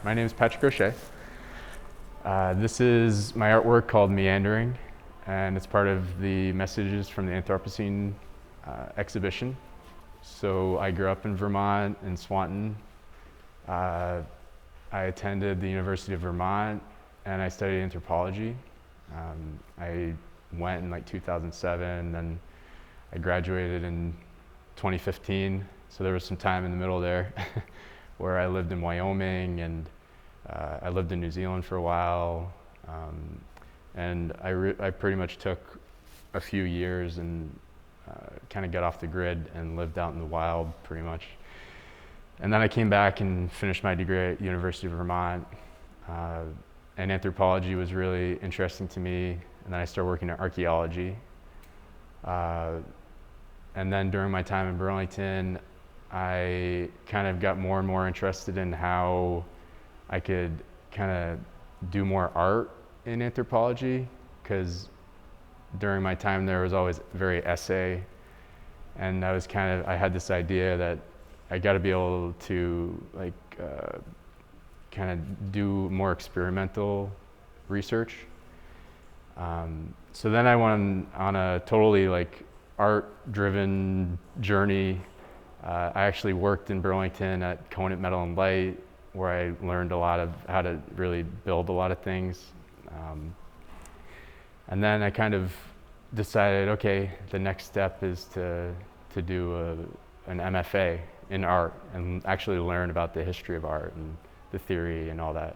My name is Patrick O'Shea. This is my artwork called Meandering, and it's part of the Messages from the Anthropocene exhibition. So I grew up in Vermont, in Swanton. I attended the University of Vermont, and I studied anthropology. I went in like 2007, and I graduated in 2015. So there was some time in the middle there where I lived in Wyoming, and I lived in New Zealand for a while. And I pretty much took a few years and kind of got off the grid and lived out in the wild pretty much. And then I came back and finished my degree at University of Vermont. And anthropology was really interesting to me. And then I started working in archaeology. And then during my time in Burlington, I kind of got more and more interested in how I could kind of do more art in anthropology, because during my time there was always very essay, and I had this idea that I got to be able to kind of do more experimental research. So then I went on a totally art-driven journey. I actually worked in Burlington at Conant Metal and Light, where I learned a lot of how to really build a lot of things. And then I kind of decided, okay, the next step is to do an MFA in art and actually learn about the history of art and the theory and all that.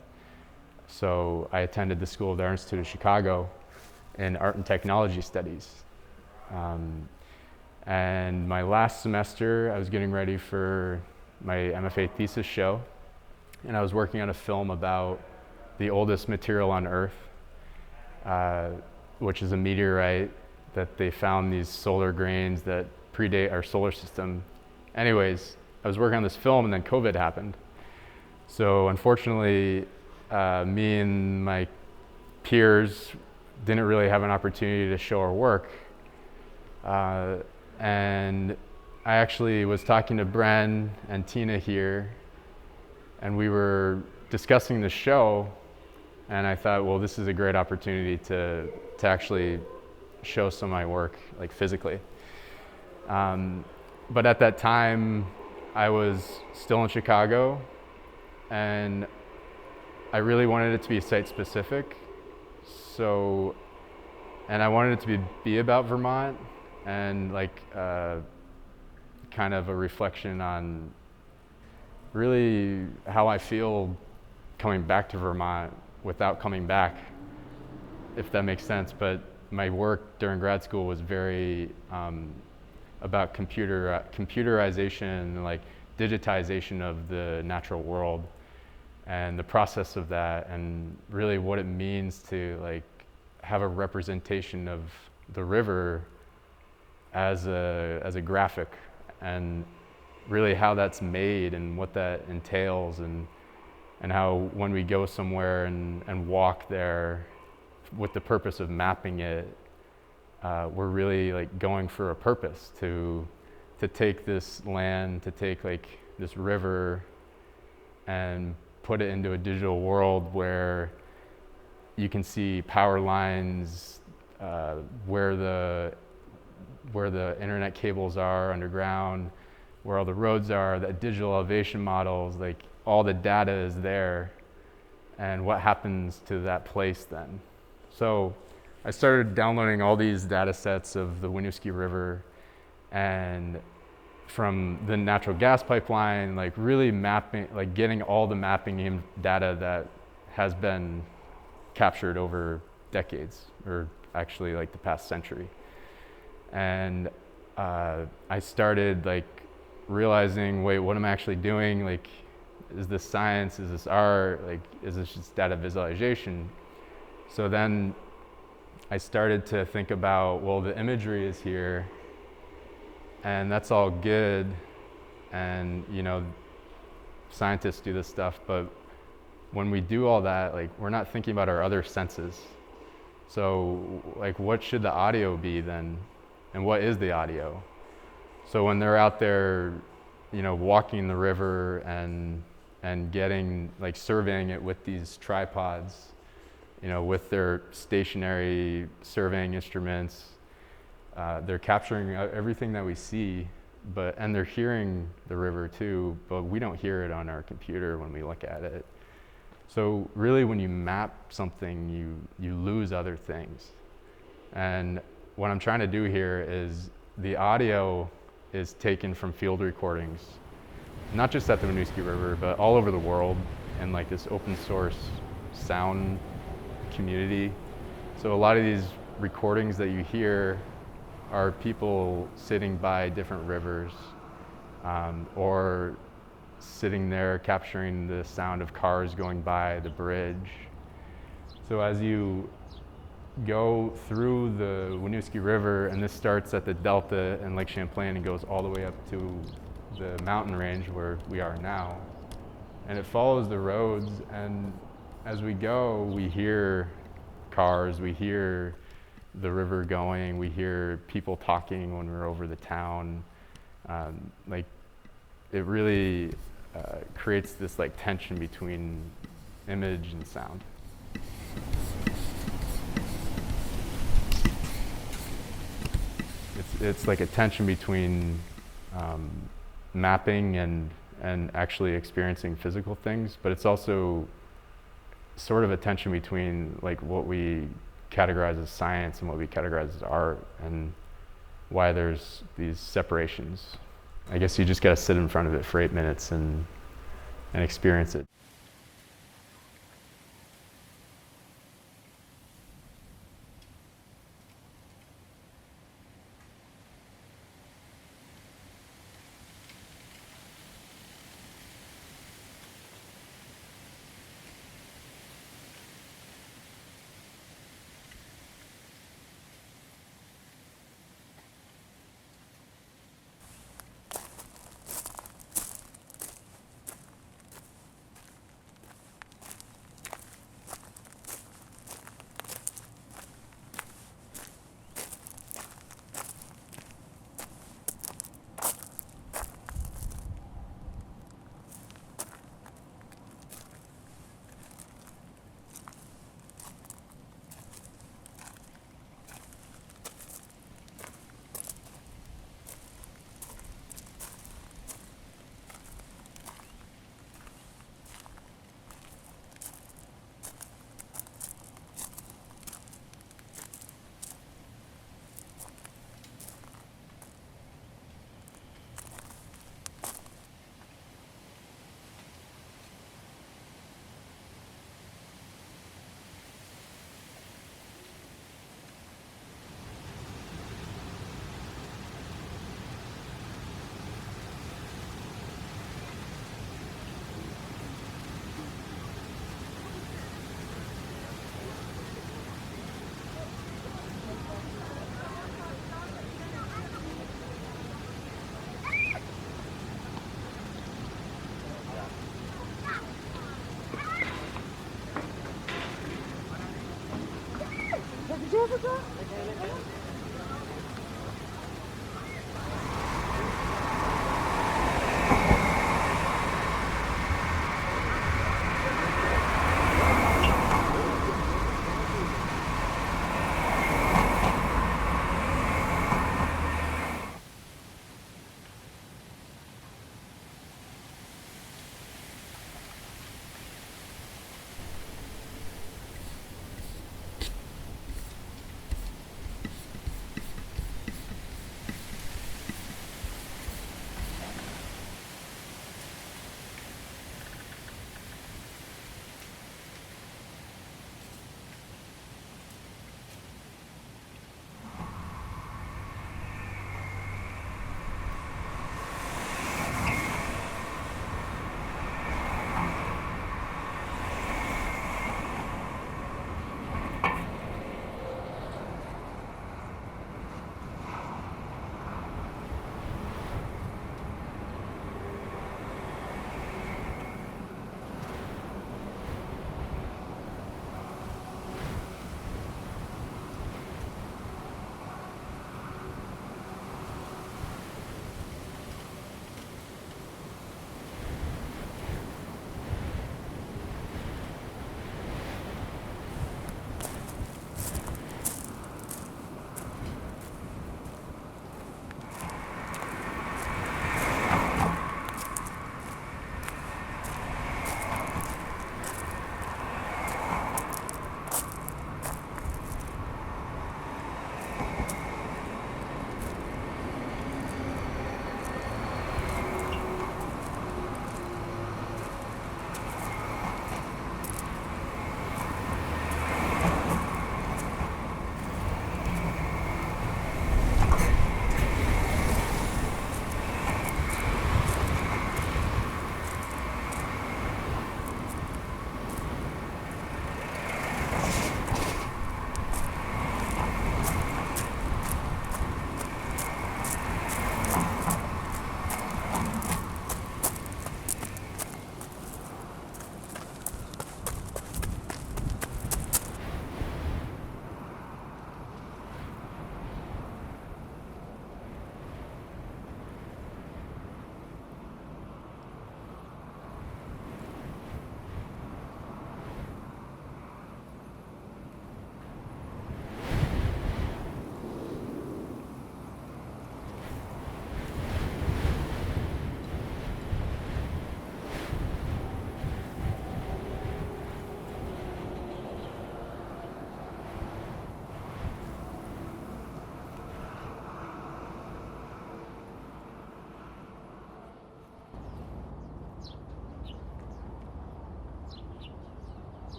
So I attended the School of the Art Institute of Chicago in Art and Technology Studies. And my last semester, I was getting ready for my MFA thesis show, and I was working on a film about the oldest material on Earth, which is a meteorite that they found these solar grains that predate our solar system. Anyways, I was working on this film, and then COVID happened. So unfortunately, me and my peers didn't really have an opportunity to show our work. And I actually was talking to Bren and Tina here, and we were discussing the show, and I thought, well, this is a great opportunity to actually show some of my work, like physically. But at that time, I was still in Chicago, and I really wanted it to be site-specific. So, and I wanted it to be about Vermont, and kind of a reflection on really how I feel coming back to Vermont without coming back, if that makes sense. But my work during grad school was very about computerization, like digitization of the natural world and the process of that, and really what it means to have a representation of the river as a graphic, and really how that's made and what that entails, and how when we go somewhere and walk there with the purpose of mapping it, we're really going for a purpose to take this land, to take this river and put it into a digital world where you can see power lines, where the internet cables are underground, where all the roads are, the digital elevation models, all the data is there, and what happens to that place then. So I started downloading all these data sets of the Winooski River, and from the natural gas pipeline, really mapping, getting all the mapping data that has been captured over decades, or actually the past century. And I started realizing, wait, what am I actually doing? Is this science? Is this art? Is this just data visualization? So then I started to think about, well, the imagery is here, and that's all good, and scientists do this stuff, but when we do all that, we're not thinking about our other senses. So what should the audio be then? And what is the audio? So when they're out there, walking the river and and getting, like, surveying it with these tripods, you know, with their stationary surveying instruments. They're capturing everything that we see, and they're hearing the river too, but we don't hear it on our computer when we look at it. So really, when you map something, you lose other things. And what I'm trying to do here is the audio is taken from field recordings, not just at the Winooski River, but all over the world, in like this open source sound community. So a lot of these recordings that you hear are people sitting by different rivers, or sitting there capturing the sound of cars going by the bridge. So as you go through the Winooski River, and this starts at the delta in Lake Champlain and goes all the way up to the mountain range where we are now, and it follows the roads, and as we go, we hear cars, we hear the river going, we hear people talking when we're over the town. Like, it really creates this like tension between image and sound. It's like a tension between mapping and actually experiencing physical things, but it's also sort of a tension between like what we categorize as science and what we categorize as art, and why there's these separations. I guess you just gotta sit in front of it for 8 minutes and experience it.